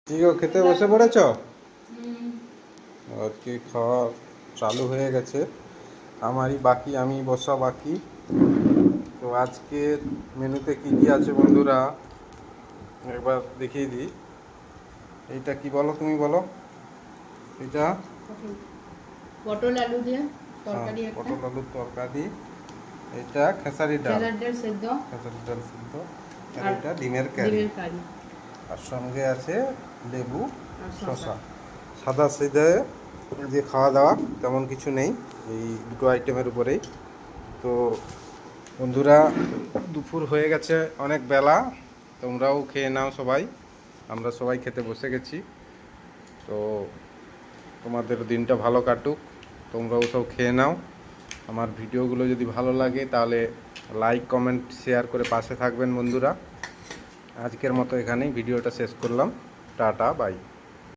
ঠিক খেতে বসে পড়েছ? আজকে খাওয়া চালু হয়ে গেছে, আমারই বাকি, আমি বসা বাকি। তো আজকের মেনুতে কি কি আছে বন্ধুরা একবার দেখিয়ে দিই। এইটা কি বলো, তুমি বলো। এটা পটল আলু দিয়ে তরকারি, পটল আলুর তরকারি। এটা খেসারি ডাল, সেদ্ধ, খেসারি ডাল সিদ্ধ। আর এটা ডিমের কারি। আর সঙ্গে আছে লেবু, শসা। সাদা সিধে যে খাওয়া দাওয়া তেমন কিছু নেই, এই দুটো আইটেমের উপরেই। তো বন্ধুরা, দুপুর হয়ে গেছে, অনেক বেলা, তোমরাও খেয়ে নাও সবাই। আমরা সবাই খেতে বসে গেছি। তো তোমাদের দিনটা ভালো কাটুক, তোমরাও সব খেয়ে নাও। আমার ভিডিওগুলো যদি ভালো লাগে তাহলে লাইক, কমেন্ট, শেয়ার করে পাশে থাকবেন বন্ধুরা। আজকের মতো এখানেই ভিডিওটা শেষ করলাম। Tata, by.